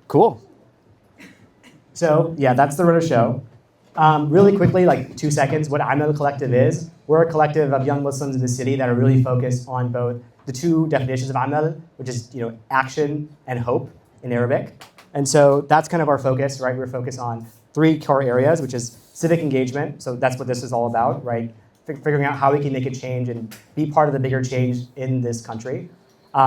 Cool. So yeah, that's the Roto Show. Really quickly, like 2 seconds, what Amal Collective is. We're a collective of young Muslims in the city that are really focused on both the two definitions of Amal, which is action and hope in Arabic. And so that's kind of our focus, right? We're focused on 3 core areas, which is civic engagement. So that's what this is all about, right? Figuring out how we can make a change and be part of the bigger change in this country.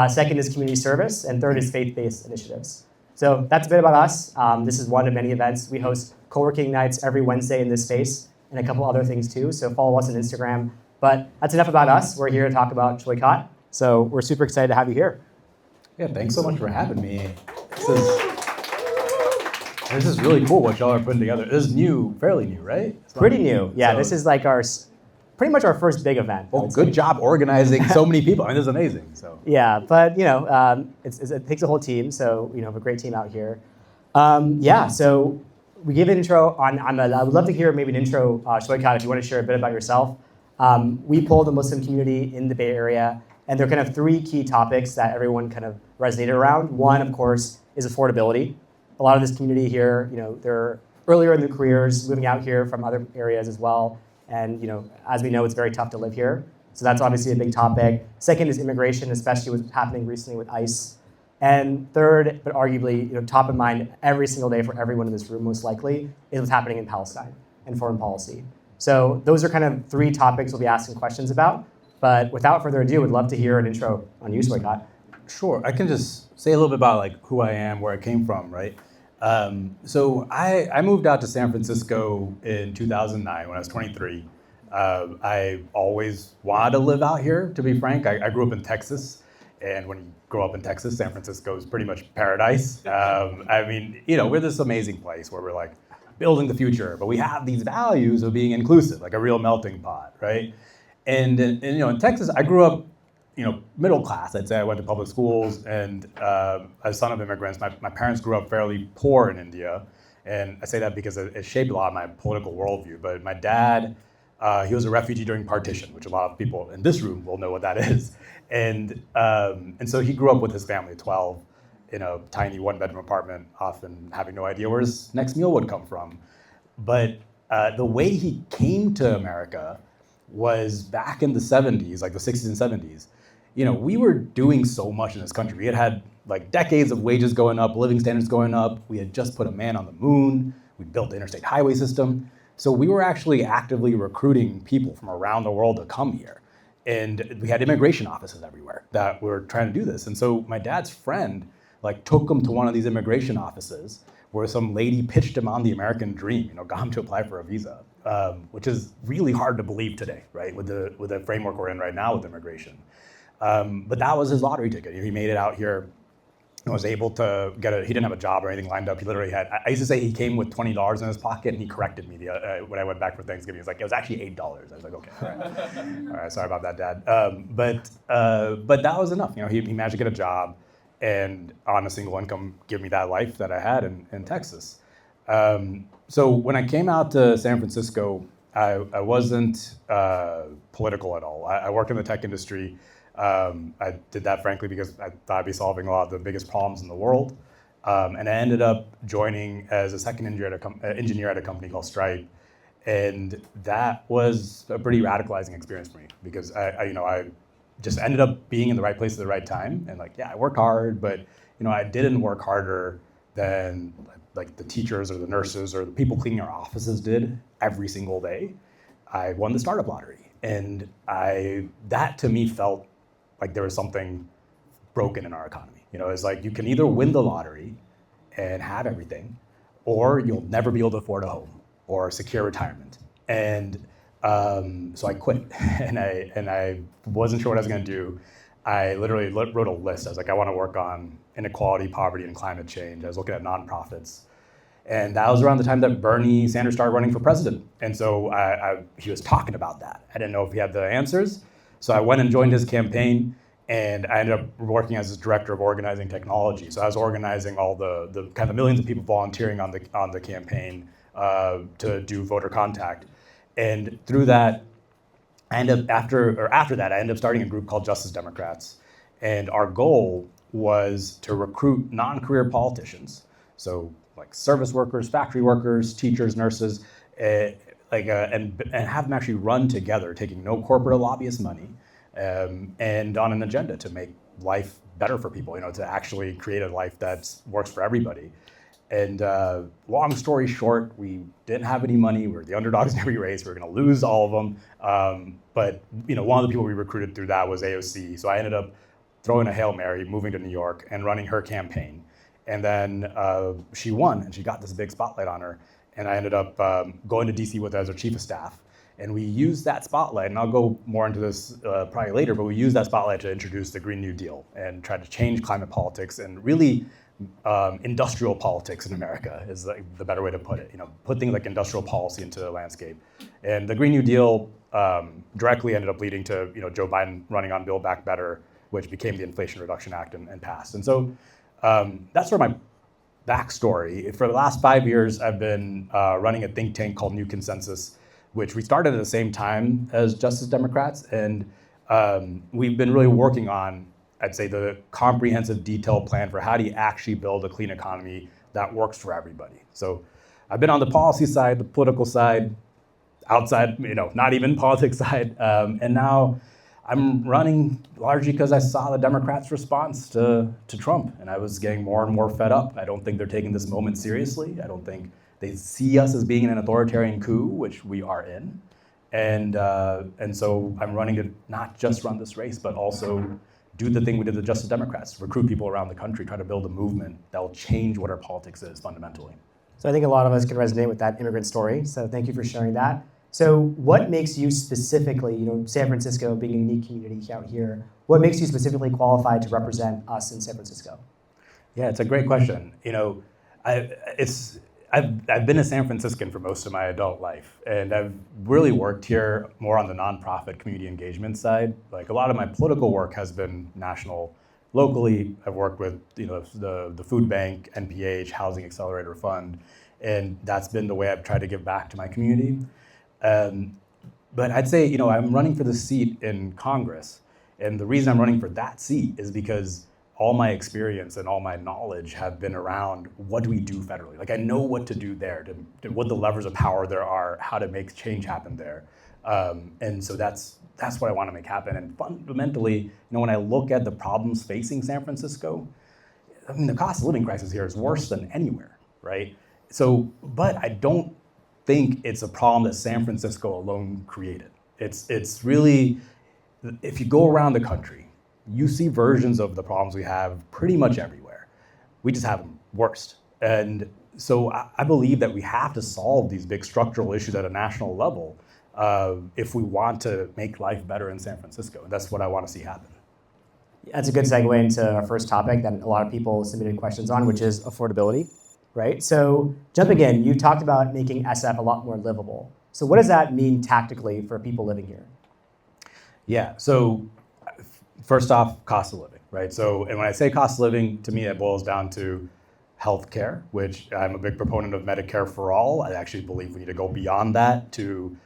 Second is community service, and third is faith-based initiatives. So that's a bit about us. This is one of many events. We host co-working nights every Wednesday in this space, and a couple other things too. So follow us on Instagram. But that's enough about us. We're here to talk about Saikat. So we're super excited to have you here. Yeah, thanks so much for having me. This is really cool what y'all are putting together. This is new, fairly new, right? Pretty new. Yeah, so this is like pretty much our first big event. Well, good job organizing so many people. I mean, this is amazing. So yeah, but it takes a whole team. So we have a great team out here. So we gave an intro on Amal. I would love to hear maybe an intro, Saikat, if you want to share a bit about yourself. We polled the Muslim community in the Bay Area, and there are kind of 3 key topics that everyone kind of resonated around. One, of course, is affordability. A lot of this community here, they're earlier in their careers, moving out here from other areas as well. And as we know, it's very tough to live here. So that's obviously a big topic. Second is immigration, especially what's happening recently with ICE. And third, but arguably top of mind every single day for everyone in this room, most likely, is what's happening in Palestine and foreign policy. So those are kind of 3 topics we'll be asking questions about. But without further ado, would love to hear an intro on you, Saikat. Sure, I can just say a little bit about who I am, where I came from, right? So I moved out to San Francisco in 2009 when I was 23. I always wanted to live out here, to be frank. I grew up in Texas, and when you grow up in Texas, San Francisco is pretty much paradise. We're this amazing place where we're building the future, but we have these values of being inclusive, like a real melting pot, right? And in Texas, I grew up middle class. I'd say I went to public schools, and as son of immigrants, my parents grew up fairly poor in India. And I say that because it shaped a lot of my political worldview. But my dad, he was a refugee during partition, which a lot of people in this room will know what that is. And so he grew up with his family of 12 in a tiny 1-bedroom apartment, often having no idea where his next meal would come from. But the way he came to America was back in the 70s, like the 60s and 70s. We were doing so much in this country. We had decades of wages going up, living standards going up. We had just put a man on the moon. We built the interstate highway system. So we were actually actively recruiting people from around the world to come here. And we had immigration offices everywhere that were trying to do this. And so my dad's friend took him to one of these immigration offices where some lady pitched him on the American dream, got him to apply for a visa, which is really hard to believe today, right? With the framework we're in right now with immigration. But that was his lottery ticket. He made it out here and was able to he didn't have a job or anything lined up. He literally I used to say he came with $20 in his pocket, and he corrected me when I went back for Thanksgiving. He was like, it was actually $8. I was like, okay, all right. All right, sorry about that, Dad. But that was enough. He managed to get a job and on a single income give me that life that I had in Texas. So when I came out to San Francisco, I wasn't political at all. I worked in the tech industry. I did that, frankly, because I thought I'd be solving a lot of the biggest problems in the world. And I ended up joining as a second engineer at a company called Stripe. And that was a pretty radicalizing experience for me because I just ended up being in the right place at the right time. And I worked hard, but I didn't work harder than the teachers or the nurses or the people cleaning our offices did every single day. I won the startup lottery. And that to me felt like there was something broken in our economy. It's you can either win the lottery and have everything, or you'll never be able to afford a home or secure retirement. And so I quit, and I wasn't sure what I was going to do. I literally wrote a list. I was I want to work on inequality, poverty, and climate change. I was looking at nonprofits. And that was around the time that Bernie Sanders started running for president. And so he was talking about that. I didn't know if he had the answers. So I went and joined his campaign, and I ended up working as his director of organizing technology. So I was organizing all the kind of millions of people volunteering on the campaign to do voter contact. And through that, after that, I ended up starting a group called Justice Democrats. And our goal was to recruit non-career politicians. So like service workers, factory workers, teachers, nurses, and have them actually run together, taking no corporate lobbyist money, and on an agenda to make life better for people, to actually create a life that works for everybody. And long story short, we didn't have any money. We were the underdogs in every race. We were going to lose all of them. But one of the people we recruited through that was AOC. So I ended up throwing a Hail Mary, moving to New York, and running her campaign. And then she won, and she got this big spotlight on her. And I ended up going to DC with her as her chief of staff. And we used that spotlight, and I'll go more into this probably later, but we used that spotlight to introduce the Green New Deal and try to change climate politics and really industrial politics in America is the better way to put it. Put things like industrial policy into the landscape. And the Green New Deal directly ended up leading to Joe Biden running on Build Back Better, which became the Inflation Reduction Act and passed. And so that's sort of my backstory. For the last 5 years, I've been running a think tank called New Consensus, which we started at the same time as Justice Democrats. And we've been really working on, I'd say, the comprehensive, detailed plan for how do you actually build a clean economy that works for everybody. So I've been on the policy side, the political side, outside, not even politics side. And now I'm running largely because I saw the Democrats' response to Trump, and I was getting more and more fed up. I don't think they're taking this moment seriously. I don't think they see us as being in an authoritarian coup, which we are in. And so I'm running to not just run this race, but also do the thing we did with the Justice Democrats, recruit people around the country, try to build a movement that will change what our politics is fundamentally. So I think a lot of us can resonate with that immigrant story. So thank you for sharing that. So what makes you specifically, San Francisco being a unique community out here, what makes you specifically qualified to represent us in San Francisco? Yeah, it's a great question. I've been a San Franciscan for most of my adult life, and I've really worked here more on the nonprofit community engagement side. Like a lot of my political work has been national. Locally, I've worked with the food bank, NPH, Housing Accelerator Fund, and that's been the way I've tried to give back to my community. But I'd say, I'm running for the seat in Congress, and the reason I'm running for that seat is because all my experience and all my knowledge have been around what do we do federally. Like I know what to do there, what the levers of power there are, how to make change happen there. And so that's what I want to make happen. And fundamentally, when I look at the problems facing San Francisco, the cost of living crisis here is worse than anywhere, right? So, but I don't think it's a problem that San Francisco alone created. It's really, if you go around the country, you see versions of the problems we have pretty much everywhere. We just have them worse. And so I believe that we have to solve these big structural issues at a national level if we want to make life better in San Francisco. And that's what I want to see happen. That's a good segue into our first topic that a lot of people submitted questions on, which is affordability, right? So jumping in, you talked about making SF a lot more livable. So what does that mean tactically for people living here? Yeah, so first off, cost of living, right? So, and when I say cost of living, to me, it boils down to healthcare, which I'm a big proponent of Medicare for all. I actually believe we need to go beyond that to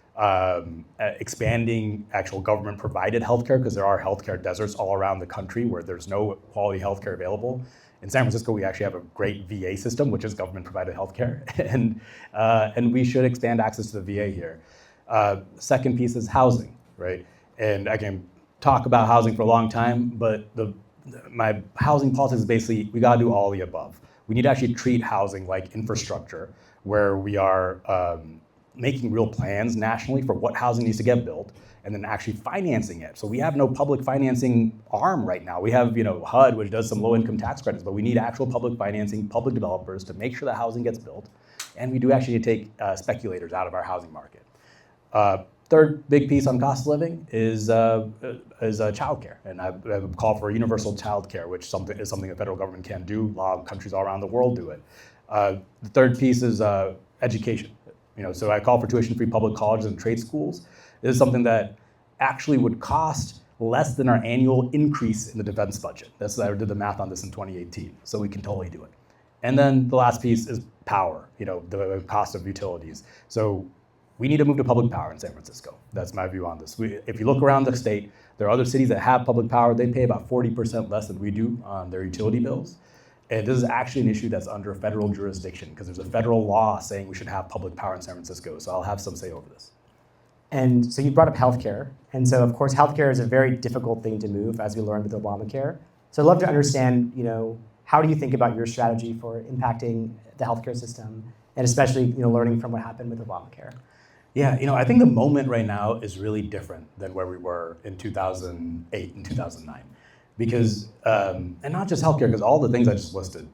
expanding actual government-provided healthcare, because there are healthcare deserts all around the country where there's no quality healthcare available. In San Francisco, we actually have a great VA system, which is government-provided healthcare, and we should expand access to the VA here. Second piece is housing, right? And I can talk about housing for a long time, but my housing politics is basically, we gotta do all the above. We need to actually treat housing like infrastructure, where we are making real plans nationally for what housing needs to get built, and then actually financing it. So we have no public financing arm right now. We have HUD, which does some low-income tax credits, but we need actual public financing, public developers to make sure that housing gets built. And we do actually take speculators out of our housing market. Third big piece on cost of living is childcare, and I have a call for universal childcare, which is something the federal government can do. A lot of countries all around the world do it. The third piece is education. So I call for tuition-free public colleges and trade schools. This is something that actually would cost less than our annual increase in the defense budget. I did the math on this in 2018, so we can totally do it. And then the last piece is power. The cost of utilities. So we need to move to public power in San Francisco. That's my view on this. If you look around the state, there are other cities that have public power. They pay about 40% less than we do on their utility bills. And this is actually an issue that's under federal jurisdiction because there's a federal law saying we should have public power in San Francisco. So I'll have some say over this. And so you brought up healthcare. And so, of course, healthcare is a very difficult thing to move, as we learned with Obamacare. So I'd love to understand, how do you think about your strategy for impacting the healthcare system, and especially, learning from what happened with Obamacare? Yeah, I think the moment right now is really different than where we were in 2008 and 2009. Because, and not just healthcare, because all the things I just listed,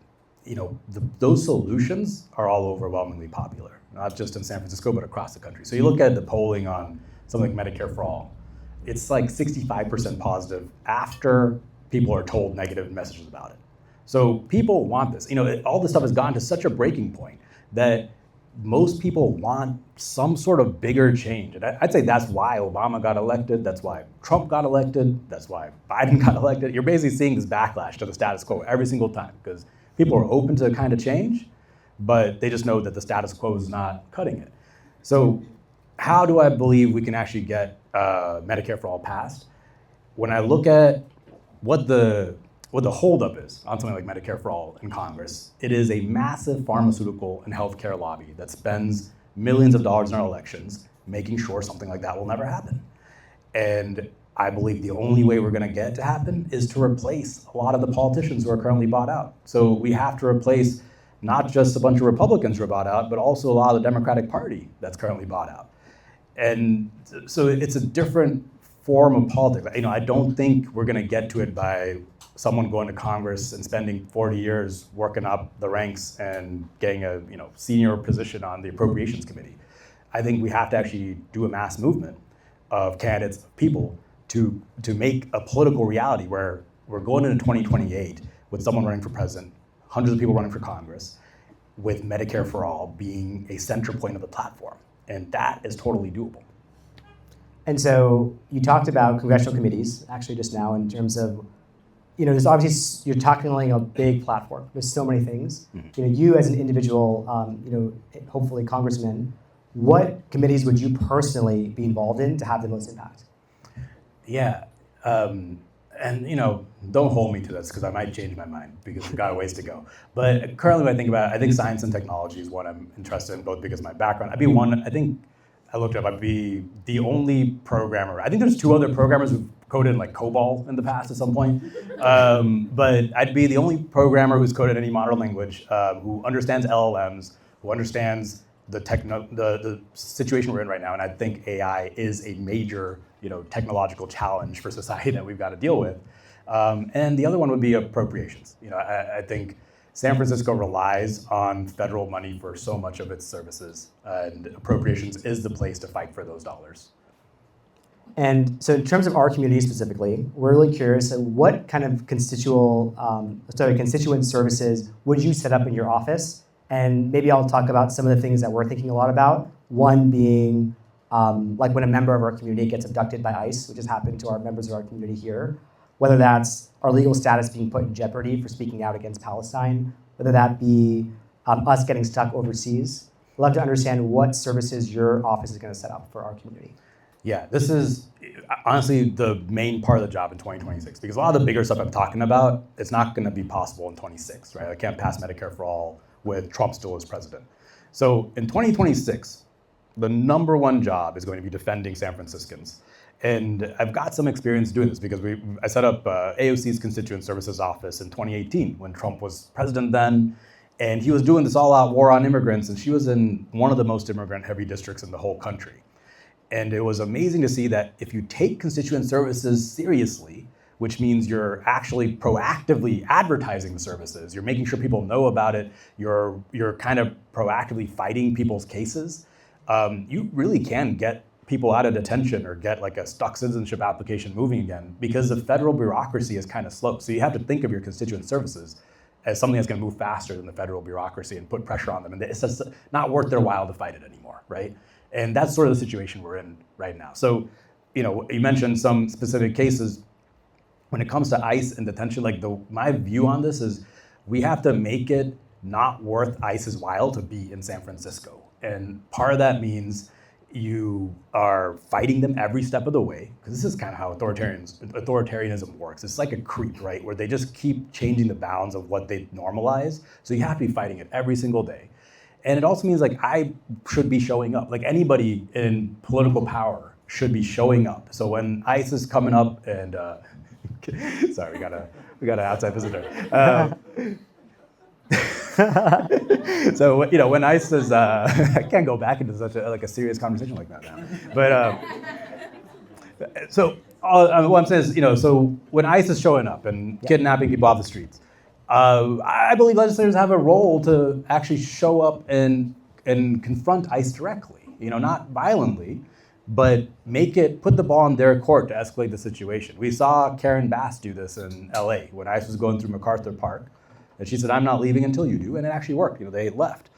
those solutions are all overwhelmingly popular, not just in San Francisco, but across the country. So you look at the polling on something like Medicare for All, it's like 65% positive after people are told negative messages about it. So people want this. All this stuff has gotten to such a breaking point that most people want some sort of bigger change. And I'd say that's why Obama got elected, that's why Trump got elected, that's why Biden got elected. You're basically seeing this backlash to the status quo every single time because people are open to kind of change, but they just know that the status quo is not cutting it. So how do I believe we can actually get Medicare for All passed? When I look at what the holdup is on something like Medicare for All in Congress, it is a massive pharmaceutical and healthcare lobby that spends millions of dollars in our elections making sure something like that will never happen. And I believe the only way we're going to get it to happen is to replace a lot of the politicians who are currently bought out. So we have to replace not just a bunch of Republicans who are bought out, but also a lot of the Democratic Party that's currently bought out. And so it's a different form of politics. I don't think we're going to get to it by someone going to Congress and spending 40 years working up the ranks and getting a senior position on the Appropriations Committee. I think we have to actually do a mass movement of candidates, of people, to make a political reality where we're going into 2028 with someone running for president, hundreds of people running for Congress, with Medicare for All being a central point of the platform. And that is totally doable. And so you talked about congressional committees, actually just now, in terms of, there's obviously, you're tackling a big platform. There's so many things. Mm-hmm. You as an individual, hopefully congressman, what committees would you personally be involved in to have the most impact? Yeah, and don't hold me to this because I might change my mind because we've got a ways to go. But currently when I think about it, I think science and technology is what I'm interested in, both because of my background. I looked up, I'd be the only programmer. I think there's two other programmers who've coded like COBOL in the past at some point. But I'd be the only programmer who's coded any modern language, who understands LLMs, who understands the situation we're in right now. And I think AI is a major technological challenge for society that we've got to deal with. And the other one would be appropriations. I think San Francisco relies on federal money for so much of its services, and appropriations is the place to fight for those dollars. And so in terms of our community specifically, we're really curious, what kind of constituent services would you set up in your office? And maybe I'll talk about some of the things that we're thinking a lot about. One being like when a member of our community gets abducted by ICE, which has happened to our members of our community here, whether that's our legal status being put in jeopardy for speaking out against Palestine, whether that be us getting stuck overseas. I'd love to understand what services your office is going to set up for our community. Yeah, this is honestly the main part of the job in 2026, because a lot of the bigger stuff I'm talking about, it's not going to be possible in 26, right? I can't pass Medicare for All with Trump still as president. So in 2026, the number one job is going to be defending San Franciscans. And I've got some experience doing this because I set up AOC's Constituent Services Office in 2018 when Trump was president then. And he was doing this all-out war on immigrants, and she was in one of the most immigrant-heavy districts in the whole country. And it was amazing to see that if you take constituent services seriously, which means you're actually proactively advertising the services, you're making sure people know about it, you're kind of proactively fighting people's cases, you really can get people out of detention or get like a stuck citizenship application moving again, because the federal bureaucracy is kind of slow. So you have to think of your constituent services as something that's going to move faster than the federal bureaucracy and put pressure on them. And it's just not worth their while to fight it anymore, right? And that's sort of the situation we're in right now. So, you mentioned some specific cases. When it comes to ICE and detention, my view on this is we have to make it not worth ICE's while to be in San Francisco. And part of that means you are fighting them every step of the way, because this is kind of how authoritarianism works. It's like a creep, right, where they just keep changing the bounds of what they normalize. So you have to be fighting it every single day. And it also means like I should be showing up. Like anybody in political power should be showing up. So when ICE is coming up and sorry, we got an outside visitor. So when ICE is, I can't go back into such a serious conversation like that now. But so what I'm saying is, so when ICE is showing up and kidnapping people off the streets, I believe legislators have a role to actually show up and confront ICE directly. Not violently, but put the ball in their court to escalate the situation. We saw Karen Bass do this in LA when ICE was going through MacArthur Park. And she said, "I'm not leaving until you do," and it actually worked. They left.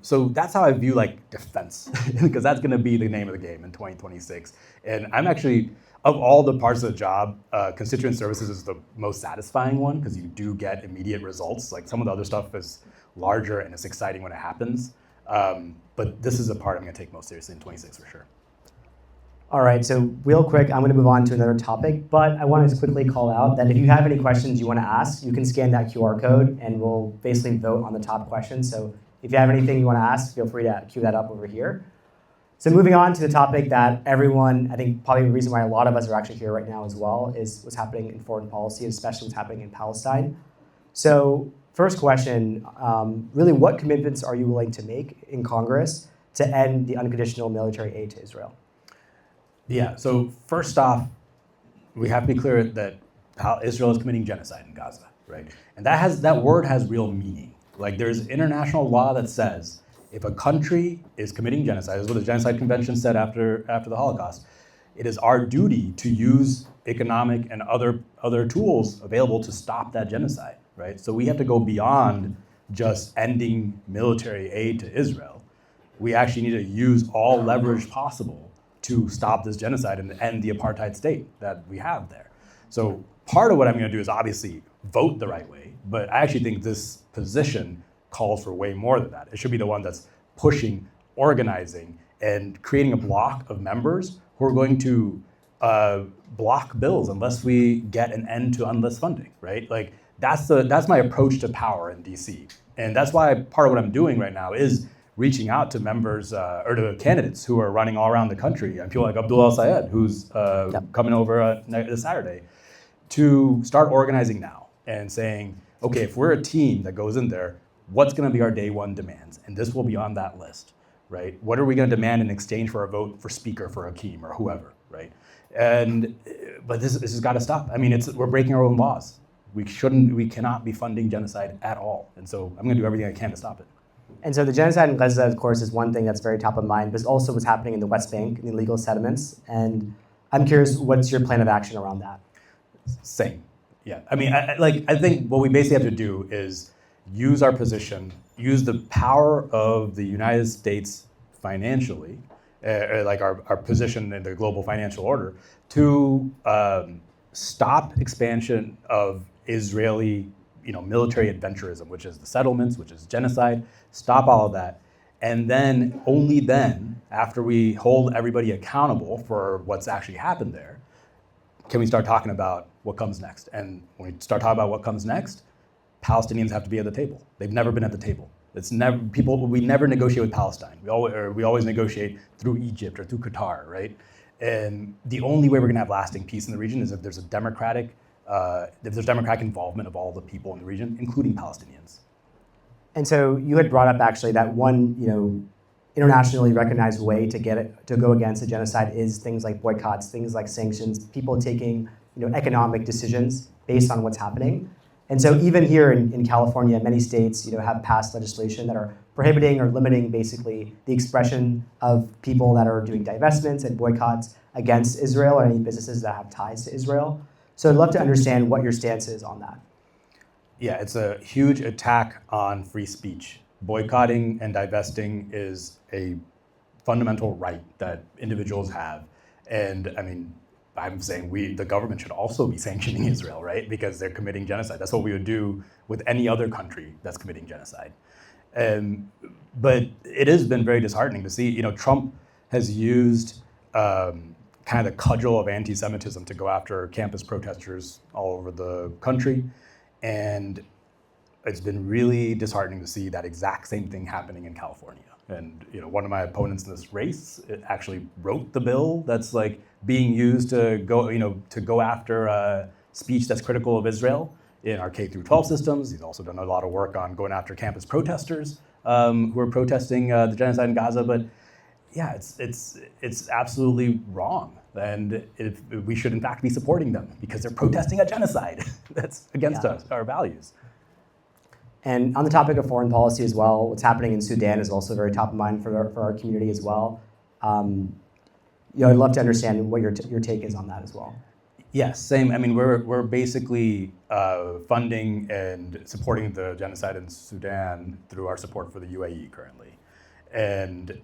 So that's how I view defense, because that's going to be the name of the game in 2026. And I'm actually, of all the parts of the job, constituent services is the most satisfying one, because you do get immediate results. Like some of the other stuff is larger and it's exciting when it happens. But this is the part I'm going to take most seriously in 26 for sure. All right, so real quick, I'm going to move on to another topic, but I want to just quickly call out that if you have any questions you want to ask, you can scan that QR code and we'll basically vote on the top questions. So if you have anything you want to ask, feel free to queue that up over here. So moving on to the topic that everyone, I think probably the reason why a lot of us are actually here right now as well, is what's happening in foreign policy, especially what's happening in Palestine. So first question, really what commitments are you willing to make in Congress to end the unconditional military aid to Israel? Yeah, so first off, we have to be clear that Israel is committing genocide in Gaza, right? And that word has real meaning. Like there's international law that says if a country is committing genocide, this is what the Genocide Convention said after the Holocaust, it is our duty to use economic and other tools available to stop that genocide, right? So we have to go beyond just ending military aid to Israel. We actually need to use all leverage possible to stop this genocide and end the apartheid state that we have there. So part of what I'm going to do is obviously vote the right way, but I actually think this position calls for way more than that. It should be the one that's pushing, organizing, and creating a block of members who are going to block bills unless we get an end to endless funding, right? Like that's my approach to power in DC. And that's why part of what I'm doing right now is reaching out to members or to candidates who are running all around the country, and people like Abdul El-Sayed, who's coming over this Saturday, to start organizing now and saying, okay, if we're a team that goes in there, what's going to be our day one demands? And this will be on that list, right? What are we going to demand in exchange for a vote for speaker for Hakeem or whoever, right? But this has got to stop. I mean, we're breaking our own laws. We cannot be funding genocide at all. And so I'm going to do everything I can to stop it. And so the genocide in Gaza, of course, is one thing that's very top of mind, but also what's happening in the West Bank, in the illegal settlements. And I'm curious, what's your plan of action around that? Same. Yeah. I mean, I think what we basically have to do is use our position, use the power of the United States financially, like our position in the global financial order, to stop expansion of Israeli military adventurism, which is the settlements, which is genocide, stop all of that. And then, only then, after we hold everybody accountable for what's actually happened there, can we start talking about what comes next. And when we start talking about what comes next, Palestinians have to be at the table. They've never been at the table. We never negotiate with Palestine. We always negotiate through Egypt or through Qatar, right? And the only way we're gonna have lasting peace in the region is if there's democratic involvement of all the people in the region, including Palestinians. And so you had brought up actually that one, internationally recognized way to go against a genocide is things like boycotts, things like sanctions, people taking, economic decisions based on what's happening. And so even here in California, many states, have passed legislation that are prohibiting or limiting basically the expression of people that are doing divestments and boycotts against Israel or any businesses that have ties to Israel. So I'd love to understand what your stance is on that. Yeah, it's a huge attack on free speech. Boycotting and divesting is a fundamental right that individuals have. And I mean, I'm saying the government should also be sanctioning Israel, right? Because they're committing genocide. That's what we would do with any other country that's committing genocide. But it has been very disheartening to see, Trump has used kind of the cudgel of anti-Semitism to go after campus protesters all over the country. And it's been really disheartening to see that exact same thing happening in California. And one of my opponents in this race actually wrote the bill that's like being used to go after speech that's critical of Israel in our K through 12 systems. He's also done a lot of work on going after campus protesters who are protesting the genocide in Gaza. But yeah, it's absolutely wrong, and we should in fact be supporting them because they're protesting a genocide that's against our values. And on the topic of foreign policy as well, what's happening in Sudan is also very top of mind for our community as well. I'd love to understand what your take is on that as well. Yes, same. I mean, we're basically funding and supporting the genocide in Sudan through our support for the UAE currently, and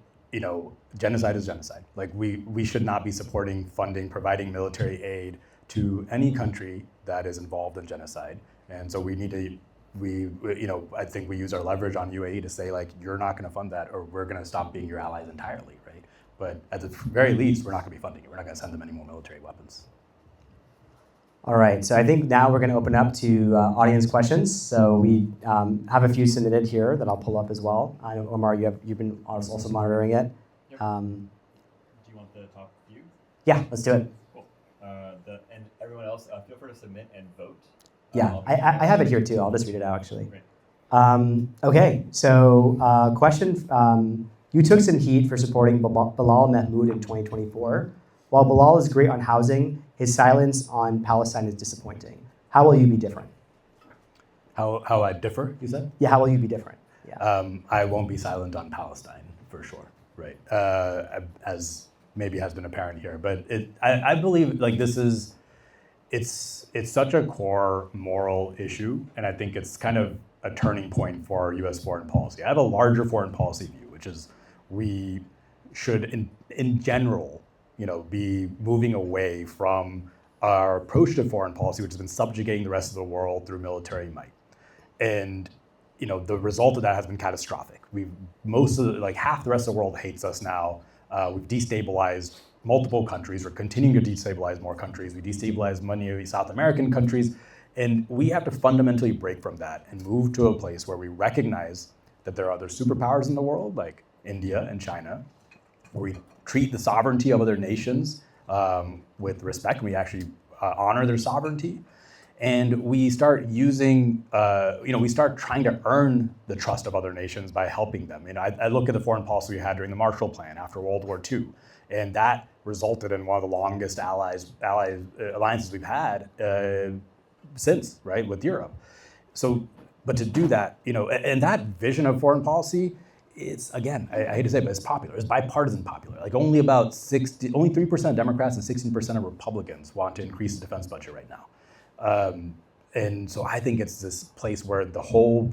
genocide is genocide. Like we should not be supporting, funding, providing military aid to any country that is involved in genocide, and so we need to. I think we use our leverage on UAE to say, like, you're not going to fund that, or we're going to stop being your allies entirely, right? But at the very least, we're not going to be funding it. We're not going to send them any more military weapons. All right, so I think now we're going to open up to audience questions. So we have a few submitted here that I'll pull up as well. I know, Omar, you've been also monitoring it. Yep. Do you want the top view? Yeah, let's do it. Cool. And everyone else, feel free to submit and vote. Yeah, I have it here too. I'll just read it out actually. Great. Okay, so question. You took some heat for supporting Bilal Mahmoud in 2024. While Bilal is great on housing, his silence on Palestine is disappointing. How will you be different? How I differ, you said? Yeah, how will you be different? Yeah. I won't be silent on Palestine, for sure, right? As maybe has been apparent here. But I believe like it's such a core moral issue, and I think it's kind of a turning point for U.S. foreign policy. I have a larger foreign policy view, which is we should, in general, be moving away from our approach to foreign policy, which has been subjugating the rest of the world through military might. And the result of that has been catastrophic. Half the rest of the world hates us now. We've destabilized multiple countries. We're continuing to destabilize more countries. We destabilize many of the South American countries. And we have to fundamentally break from that and move to a place where we recognize that there are other superpowers in the world, like India and China, where we treat the sovereignty of other nations with respect. We actually honor their sovereignty. And we start using, we start trying to earn the trust of other nations by helping them. I look at the foreign policy we had during the Marshall Plan after World War II, and that resulted in one of the longest alliances we've had since, right, with Europe. So, but to do that, and that vision of foreign policy, it's, again, I hate to say it, but it's popular. It's bipartisan popular. Like only 3% of Democrats and 16% of Republicans want to increase the defense budget right now. And so I think it's this place where the whole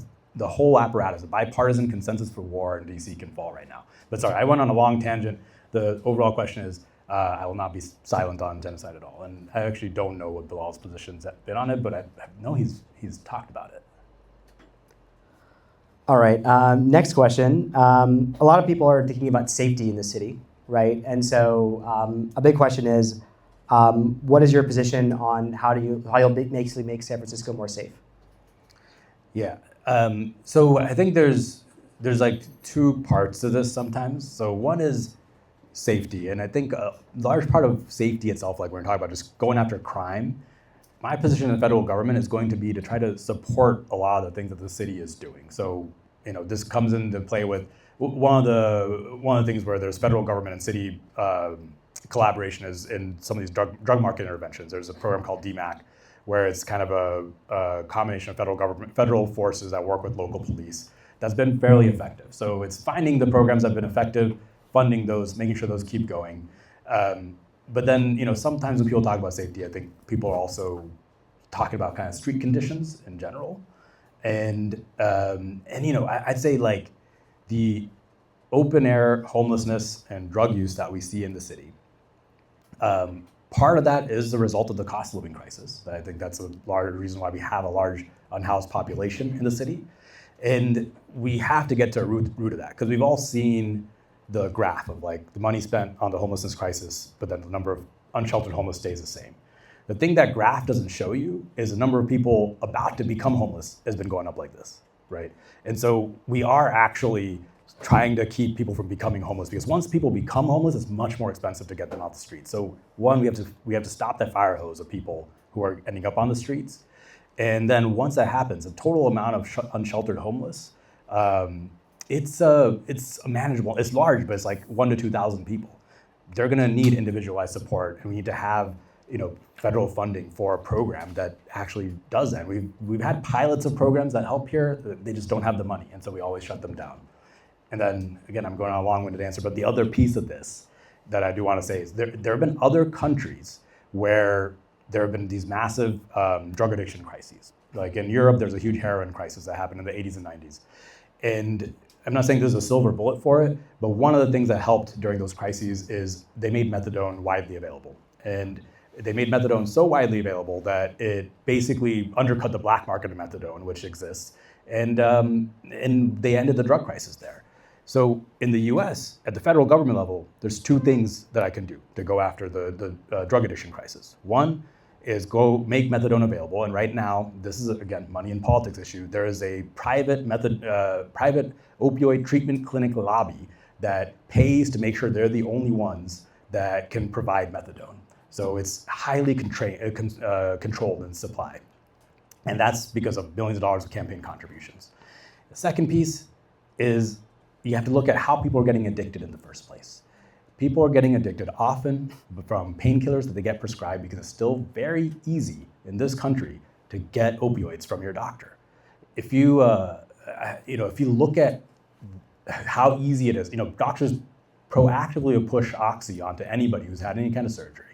apparatus, the bipartisan consensus for war in DC can fall right now. But sorry, I went on a long tangent. The overall question is, I will not be silent on genocide at all. And I actually don't know what Bilal's positions have been on it, but I know he's talked about it. All right, next question. A lot of people are thinking about safety in the city, right? And so a big question is, what is your position on how you'll basically make San Francisco more safe? Yeah, so I think there's like two parts to this sometimes. So one is safety, and I think a large part of safety itself, like we're talking about just going after crime, my position in the federal government is going to be to try to support a lot of the things that the city is doing. So, this comes into play with one of the things where there's federal government and city collaboration is in some of these drug market interventions. There's a program called DMAC, where it's kind of a combination of federal forces that work with local police. That's been fairly effective. So it's finding the programs that have been effective, funding those, making sure those keep going. But then, sometimes when people talk about safety, I think people are also talking about kind of street conditions in general. And I'd say like the open air homelessness and drug use that we see in the city. Part of that is the result of the cost of living crisis. I think that's a large reason why we have a large unhoused population in the city. And we have to get to a root of that, because we've all seen the graph of like the money spent on the homelessness crisis, but then the number of unsheltered homeless stays the same. The thing that graph doesn't show you is the number of people about to become homeless has been going up like this, right? And so we are actually trying to keep people from becoming homeless, because once people become homeless, it's much more expensive to get them off the streets. So one, we have to stop that fire hose of people who are ending up on the streets. And then once that happens, the total amount of unsheltered homeless, it's manageable. It's large, but it's like 1,000 to 2,000 people. They're going to need individualized support, and we need to have federal funding for a program that actually does that. We've had pilots of programs that help here. They just don't have the money, and so we always shut them down. And then again, I'm going on a long-winded answer, but the other piece of this that I do want to say is there have been other countries where there have been these massive drug addiction crises. Like in Europe, there's a huge heroin crisis that happened in the 80s and 90s. And I'm not saying there's a silver bullet for it, but one of the things that helped during those crises is they made methadone widely available. And they made methadone so widely available that it basically undercut the black market of methadone, which exists. And they ended the drug crisis there. So in the US, at the federal government level, there's two things that I can do to go after the drug addiction crisis. One is go make methadone available. And right now, this is, again, money and politics issue. There is a private opioid treatment clinic lobby that pays to make sure they're the only ones that can provide methadone. So it's highly controlled in supply. And that's because of billions of dollars of campaign contributions. The second piece is you have to look at how people are getting addicted in the first place. People are getting addicted often from painkillers that they get prescribed because it's still very easy in this country to get opioids from your doctor. If you look at how easy it is, doctors proactively push oxy onto anybody who's had any kind of surgery.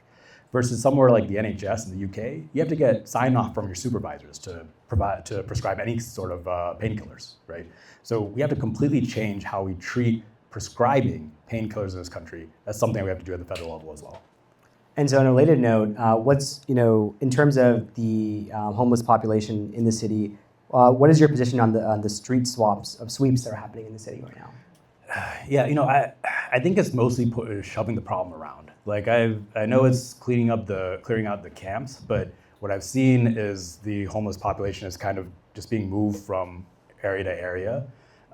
Versus somewhere like the NHS in the UK, you have to get sign-off from your supervisors to prescribe any sort of painkillers, right? So we have to completely change how we treat prescribing painkillers in this country. That's something we have to do at the federal level as well. And so on a related note, what's, in terms of the homeless population in the city, what is your position on the street sweeps that are happening in the city right now? Yeah, I think it's mostly shoving the problem around. Like I know it's clearing out the camps, but what I've seen is the homeless population is kind of just being moved from area to area.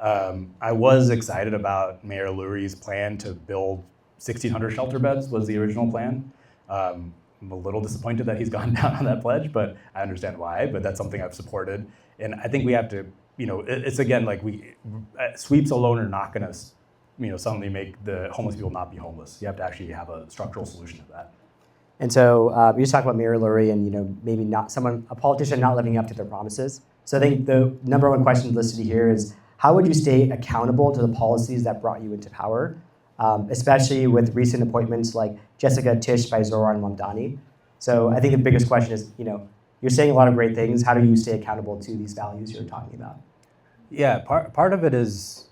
I was excited about Mayor Lurie's plan to build 1,600 shelter beds was the original plan. I'm a little disappointed that he's gone down on that pledge, but I understand why, but that's something I've supported. And I think we have to, it's again, like sweeps alone are not gonna, suddenly make the homeless people not be homeless. You have to actually have a structural solution to that. And so you just talked about Mayor Lurie and maybe a politician not living up to their promises. So I think the number one question listed here is, how would you stay accountable to the policies that brought you into power, especially with recent appointments like Jessica Tisch by Zoran Mamdani? So I think the biggest question is, you're saying a lot of great things. How do you stay accountable to these values you're talking about? Yeah, part of it is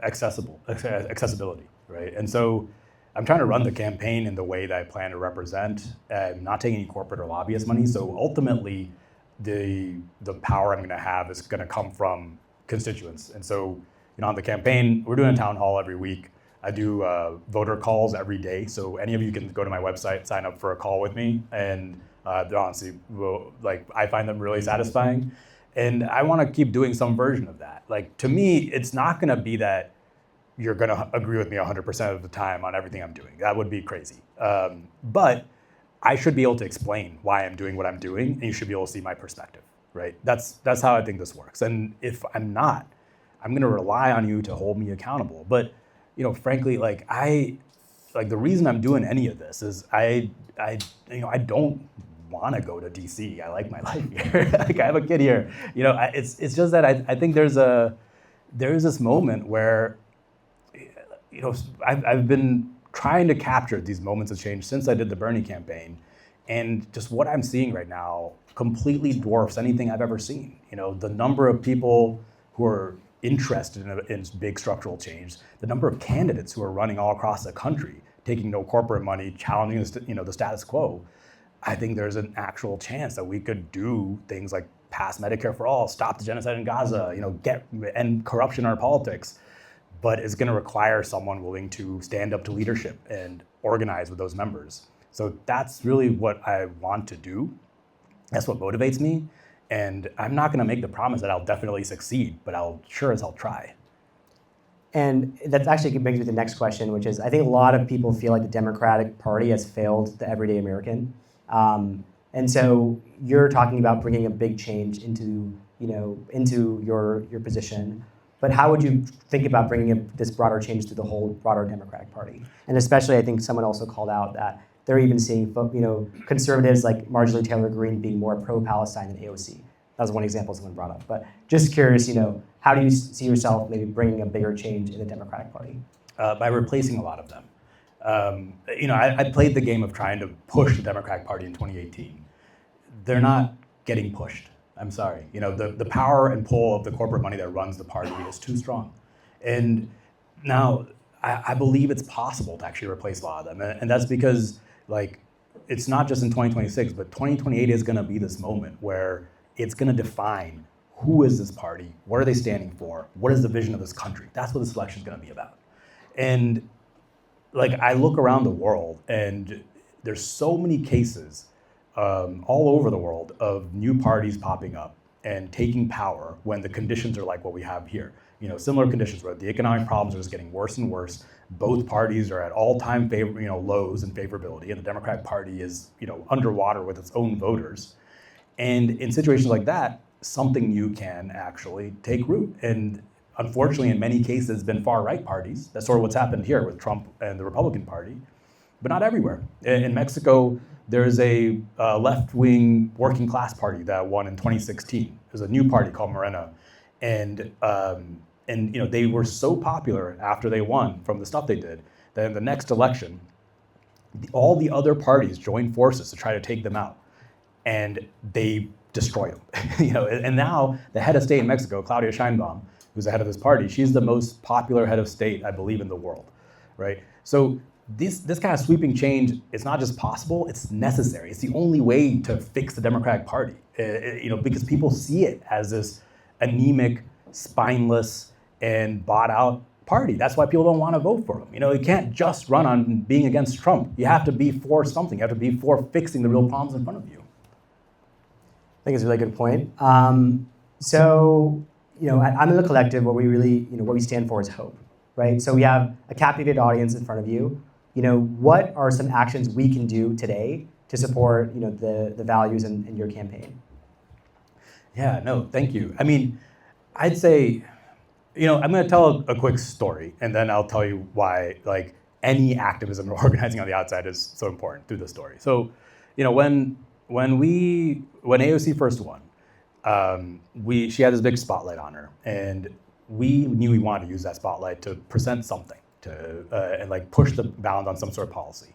accessibility, right? And so I'm trying to run the campaign in the way that I plan to represent, not taking any corporate or lobbyist money. So ultimately, the power I'm going to have is going to come from constituents. And so, on the campaign, we're doing a town hall every week. I do voter calls every day. So any of you can go to my website, sign up for a call with me, and they're honestly, I find them really satisfying. And I want to keep doing some version of that. Like, to me, it's not going to be that you're going to agree with me 100% of the time on everything I'm doing. That would be crazy. But I should be able to explain why I'm doing what I'm doing, and you should be able to see my perspective, right? That's how I think this works. And if I'm not, I'm going to rely on you to hold me accountable. But frankly, the reason I'm doing any of this is I don't want to go to DC. I like my life here. I have a kid here. It's just that I think there's this moment where I've been trying to capture these moments of change since I did the Bernie campaign, and just what I'm seeing right now completely dwarfs anything I've ever seen. The number of people who are interested in big structural change, the number of candidates who are running all across the country, taking no corporate money, challenging the status quo. I think there's an actual chance that we could do things like pass Medicare for all, stop the genocide in Gaza, end corruption in our politics, but it's going to require someone willing to stand up to leadership and organize with those members. So that's really what I want to do. That's what motivates me. And I'm not going to make the promise that I'll definitely succeed, but I'll sure as hell try. And that actually brings me to the next question, which is, I think a lot of people feel like the Democratic Party has failed the everyday American. And so you're talking about bringing a big change into your position. But how would you think about bringing this broader change to the whole broader Democratic Party? And especially, I think someone also called out that they're even seeing, conservatives like Marjorie Taylor Greene being more pro-Palestine than AOC. That was one example someone brought up. But just curious, how do you see yourself maybe bringing a bigger change in the Democratic Party? By replacing a lot of them. I played the game of trying to push the Democratic Party in 2018. They're not getting pushed. I'm sorry. The power and pull of the corporate money that runs the party is too strong. And now I believe it's possible to actually replace a lot of them. And that's because it's not just in 2026, but 2028 is going to be this moment where it's going to define who is this party, what are they standing for, what is the vision of this country. That's what this election is going to be about. And I look around the world and there's so many cases all over the world of new parties popping up and taking power when the conditions are like what we have here. Similar conditions where the economic problems are just getting worse and worse. Both parties are at all-time lows in favorability, and the Democratic Party is underwater with its own voters. And in situations like that, something new can actually take root. And unfortunately, in many cases, it's been far-right parties. That's sort of what's happened here with Trump and the Republican Party, but not everywhere. In Mexico, there's a left-wing working class party that won in 2016. There's a new party called Morena, and they were so popular after they won from the stuff they did that in the next election, all the other parties joined forces to try to take them out, and they destroyed them. And now the head of state in Mexico, Claudia Sheinbaum, who's the head of this party, she's the most popular head of state, I believe, in the world, right? So this kind of sweeping change is not just possible, it's necessary. It's the only way to fix the Democratic Party, because people see it as this anemic, spineless, and bought out party. That's why people don't want to vote for them. You can't just run on being against Trump. You have to be for something. You have to be for fixing the real problems in front of you. I think it's a really good point. At Amal Collective, what we stand for is hope, right? So we have a captivated audience in front of you. What are some actions we can do today to support, the values in your campaign? Yeah, no, thank you. I'd say, I'm going to tell a quick story, and then I'll tell you why, any activism or organizing on the outside is so important through the story. So, when AOC first won, she had this big spotlight on her, and we knew we wanted to use that spotlight to present something, and push the bounds on some sort of policy.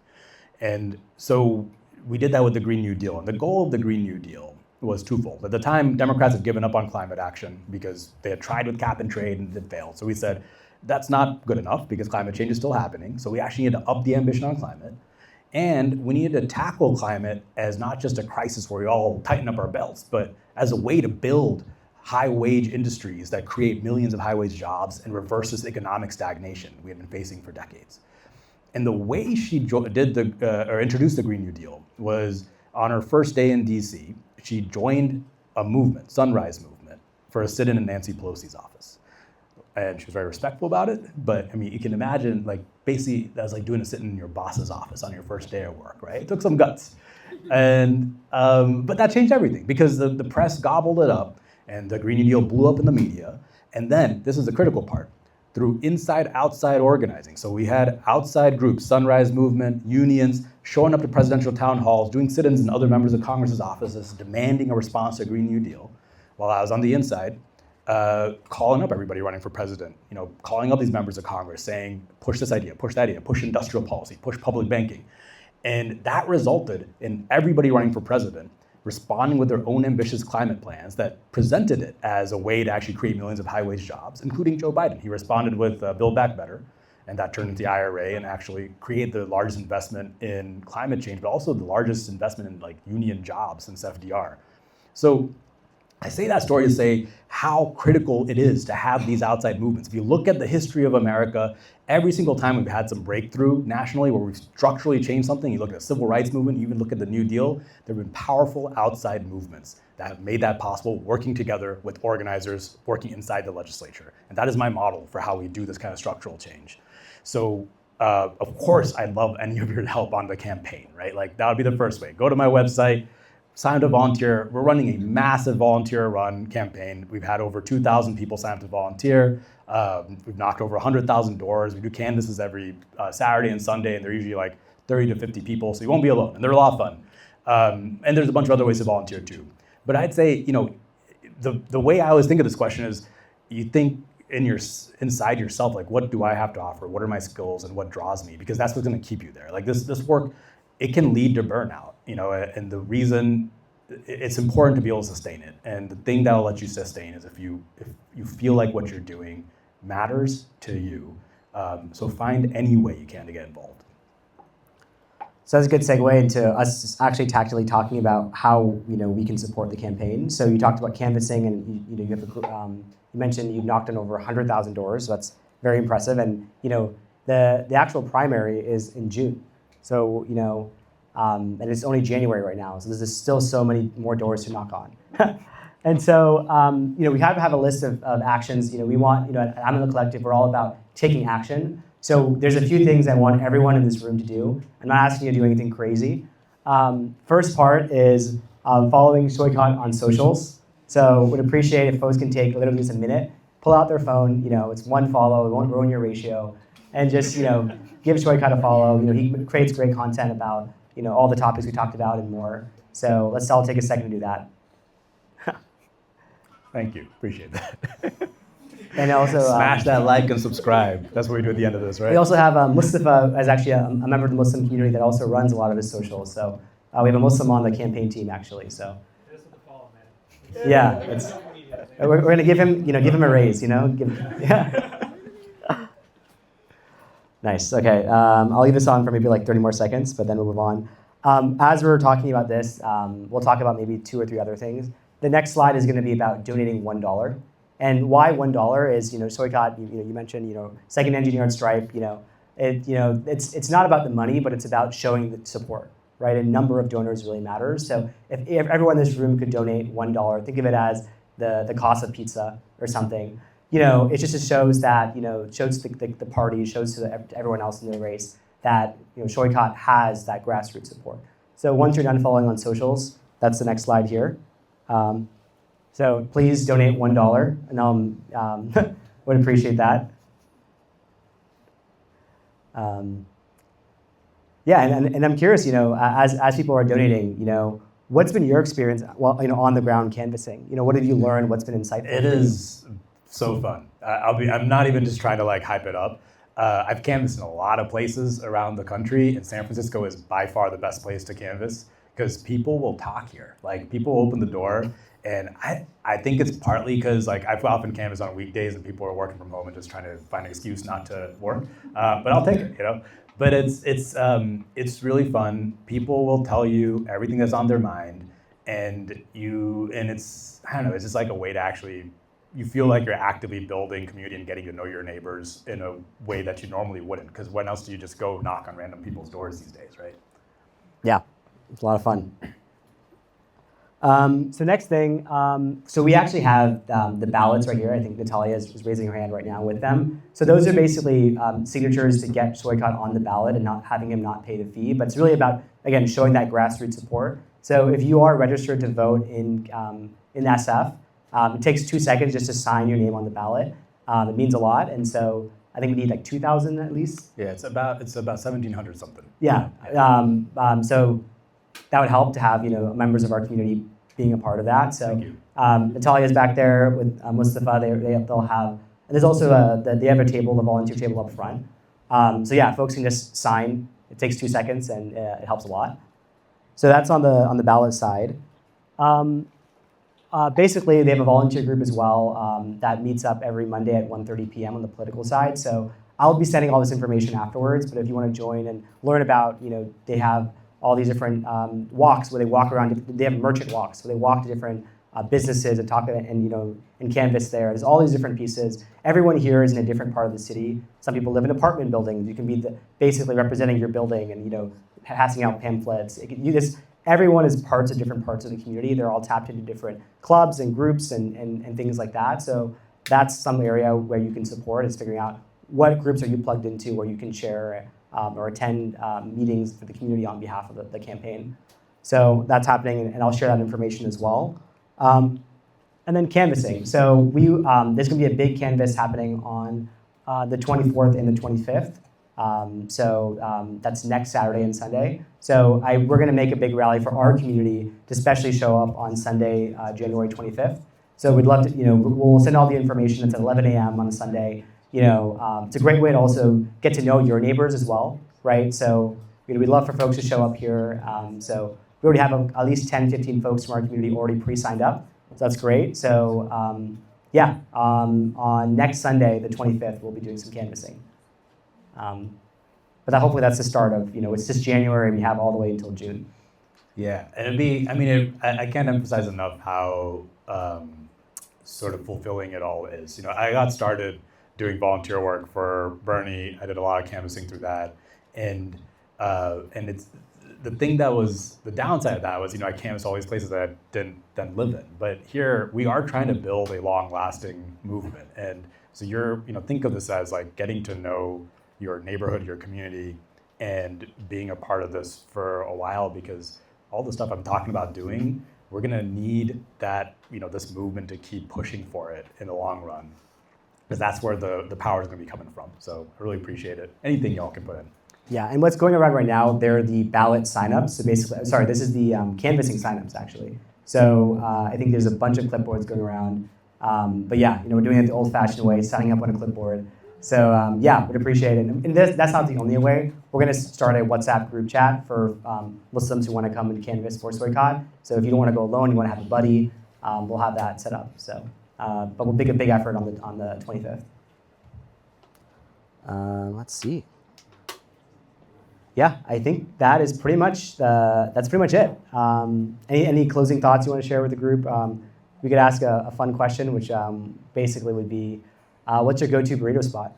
And so we did that with the Green New Deal. And the goal of the Green New Deal was twofold. At the time, Democrats had given up on climate action because they had tried with cap and trade and it failed. So we said, that's not good enough because climate change is still happening. So we actually need to up the ambition on climate. And we needed to tackle climate as not just a crisis where we all tighten up our belts, but as a way to build high-wage industries that create millions of high-wage jobs and reverse this economic stagnation we have been facing for decades. And the way she introduced the Green New Deal was on her first day in DC, she joined a movement, Sunrise Movement, for a sit-in Nancy Pelosi's office. And she was very respectful about it, but you can imagine, basically, that was like doing a sit-in your boss's office on your first day of work, right? It took some guts. And but that changed everything because the press gobbled it up and the Green New Deal blew up in the media. And then, this is the critical part, through inside-outside organizing. So we had outside groups, Sunrise Movement, unions, showing up to presidential town halls, doing sit-ins in other members of Congress's offices, demanding a response to the Green New Deal, while I was on the inside, calling up everybody running for president, calling up these members of Congress saying, push this idea, push that idea, push industrial policy, push public banking. And that resulted in everybody running for president responding with their own ambitious climate plans that presented it as a way to actually create millions of high-wage jobs, including Joe Biden. He responded with Build Back Better, and that turned into the IRA and actually created the largest investment in climate change, but also the largest investment in union jobs since FDR. So I say that story to say how critical it is to have these outside movements. If you look at the history of America, every single time we've had some breakthrough nationally where we've structurally changed something, you look at the civil rights movement, you even look at the New Deal, there have been powerful outside movements that have made that possible, working together with organizers, working inside the legislature. And that is my model for how we do this kind of structural change. So of course, I'd love any of your help on the campaign, right? Like that would be the first way. Go to my website, sign up to volunteer. We're running a massive volunteer run campaign. We've had over 2,000 people sign up to volunteer. We've knocked over 100,000 doors. We do canvasses every Saturday and Sunday, and they're usually like 30 to 50 people, so you won't be alone, and they're a lot of fun. And there's a bunch of other ways to volunteer too. But I'd say, the way I always think of this question is, you think inside yourself, like, what do I have to offer? What are my skills and what draws me? Because that's what's gonna keep you there. Like this work, it can lead to burnout, and the reason it's important to be able to sustain it. And the thing that'll let you sustain is if you feel like what you're doing matters to you. So find any way you can to get involved. So that's a good segue into us actually tactically talking about how we can support the campaign. So you talked about canvassing, and you have you mentioned you've knocked on over 100,000 doors. So that's very impressive. And the actual primary is in June. So and it's only January right now. So there's still so many more doors to knock on. And so we have to have a list of actions. We want at Amal Collective, we're all about taking action. So there's a few things I want everyone in this room to do. I'm not asking you to do anything crazy. First part is following Saikat on socials. So would appreciate if folks can take literally just a minute, pull out their phone, it's one follow, it won't ruin your ratio, and just give Saikat a follow. He creates great content about all the topics we talked about and more. So let's all take a second to do that. Thank you, appreciate that. And also smash that like and subscribe. That's what we do at the end of this, right? We also have Mustafa as actually a member of the Muslim community that also runs a lot of his socials. So we have a Muslim on the campaign team actually. So yeah, we're gonna give him a raise. Yeah. Nice. Okay, I'll leave this on for maybe like 30 more seconds, but then we'll move on. As we're talking about this, we'll talk about maybe 2 or 3 other things. The next slide is going to be about donating $1. And why $1 is, Saikat, you mentioned, second engineer at Stripe, it's not about the money, but it's about showing the support, right? A number of donors really matters. So if everyone in this room could donate $1, think of it as the cost of pizza or something. It just shows that, shows the party, shows to everyone else in the race that, Saikat has that grassroots support. So once you're done following on socials, that's the next slide here. So please donate $1, and would appreciate that. Yeah, and I'm curious, as people are donating, what's been your experience on the ground canvassing? What have you learned? What's been insightful? It is so fun. I'm not even just trying to hype it up. I've canvassed in a lot of places around the country, and San Francisco is by far the best place to canvass because people will talk here. People open the door, and I think it's partly because I've often canvassed on weekdays and people are working from home and just trying to find an excuse not to work. But I'll take it, But it's really fun. People will tell you everything that's on their mind, and it's it's just like a way to actually. You feel like you're actively building community and getting to know your neighbors in a way that you normally wouldn't, because when else do you just go knock on random people's doors these days, right? Yeah, it's a lot of fun. So next thing, so we actually have the ballots right here. I think Natalia is raising her hand right now with them. So those are basically signatures to get Saikat on the ballot and not having him not pay the fee. But it's really about, again, showing that grassroots support. So if you are registered to vote in SF, it takes 2 seconds just to sign your name on the ballot. It means a lot, and so I think we need 2,000 at least. Yeah, it's about 1,700 something. Yeah, so that would help to have members of our community being a part of that. So Thank you. Natalia's back there with Mustafa. They'll have, and there's also they have a table, the volunteer table up front. So yeah, folks can just sign. It takes 2 seconds, and it helps a lot. So that's on the ballot side. Basically, they have a volunteer group as well that meets up every Monday at 1:30 p.m. on the political side. So I'll be sending all this information afterwards, but if you want to join and learn about, they have all these different walks where they walk around. They have merchant walks, so they walk to different businesses and talk and canvas there. There's all these different pieces. Everyone here is in a different part of the city. Some people live in apartment buildings. You can be basically representing your building and passing out pamphlets. Everyone is parts of different parts of the community. They're all tapped into different clubs and groups and things like that. So that's some area where you can support, is figuring out what groups are you plugged into where you can share or attend meetings for the community on behalf of the campaign. So that's happening, and I'll share that information as well. And then canvassing. So there's going to be a big canvas happening on the 24th and the 25th. That's next Saturday and Sunday. So we're going to make a big rally for our community to especially show up on Sunday, January 25th. So we'd love to, we'll send all the information. It's at 11 a.m. on a Sunday. It's a great way to also get to know your neighbors as well, right? So we'd love for folks to show up here. So we already have at least 10, 15 folks from our community already pre-signed up. So that's great. So on next Sunday, the 25th, we'll be doing some canvassing. But hopefully that's the start of, it's just January, we have all the way until June. Yeah, and I can't emphasize enough how sort of fulfilling it all is. I got started doing volunteer work for Bernie. I did a lot of canvassing through that, and it's the thing that was the downside of that was I canvassed all these places that I didn't then live in. But here we are trying to build a long-lasting movement, and so think of this as like getting to know your neighborhood, your community, and being a part of this for a while, because all the stuff I'm talking about doing, we're gonna need that, this movement to keep pushing for it in the long run, because that's where the power is gonna be coming from. So I really appreciate it. Anything y'all can put in. Yeah, and what's going around right now, they're the ballot signups. So basically, this is the canvassing signups actually. So I think there's a bunch of clipboards going around. But yeah, we're doing it the old-fashioned way, signing up on a clipboard. So we'd appreciate it. And that's not the only way. We're going to start a WhatsApp group chat for Muslims who want to come and canvass for Saikat. So if you don't want to go alone, you want to have a buddy, we'll have that set up. So, but we'll make a big effort on the 25th. Let's see. Yeah, I think that is pretty much it. Any closing thoughts you want to share with the group? We could ask a fun question, which basically would be, what's your go-to burrito spot?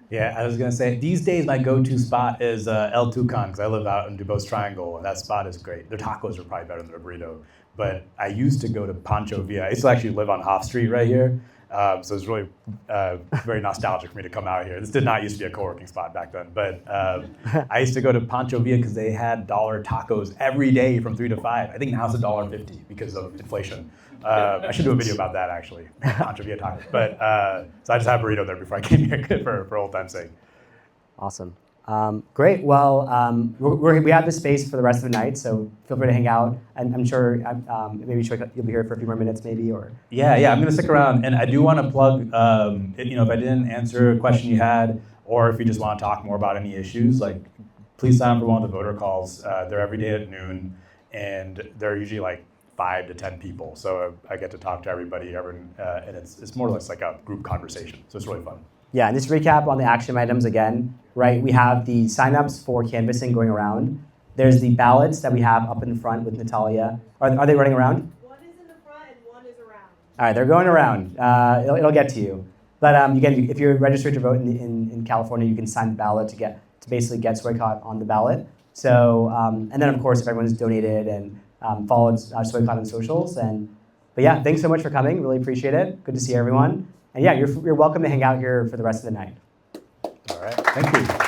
Yeah, I was gonna say, these days my go-to spot is El Tucan, because I live out in Dubose Triangle, and that spot is great. Their tacos are probably better than their burrito. But I used to go to Pancho Villa. I used to actually live on Hoff Street right here. So it's really very nostalgic for me to come out here. This did not used to be a co-working spot back then, but I used to go to Pancho Villa because they had dollar tacos every day from 3 to 5. I think now it's $1.50 because of inflation. I should do a video about that actually, Pancho Villa tacos. But so I just had a burrito there before I came here for old time's sake. Awesome. Great. Well, we have this space for the rest of the night, so feel free to hang out. And I'm sure maybe you'll be here for a few more minutes, maybe, or. Yeah, I'm going to stick around, and I do want to plug. If I didn't answer a question you had, or if you just want to talk more about any issues, please sign up for one of the voter calls. They're every day at noon, and they're usually 5 to 10 people. So I get to talk to everybody, and it's more or less like a group conversation. So it's really fun. Yeah, and just recap on the action items again, right? We have the signups for canvassing going around. There's the ballots that we have up in the front with Natalia. Are they running around? One is in the front and one is around. All right, they're going around. It'll get to you. But again, if you're registered to vote in California, you can sign the ballot to basically get Saikat on the ballot. So, and then of course, if everyone's donated and followed Saikat on socials. But yeah, thanks so much for coming. Really appreciate it. Good to see everyone. And yeah, you're welcome to hang out here for the rest of the night. All right, thank you.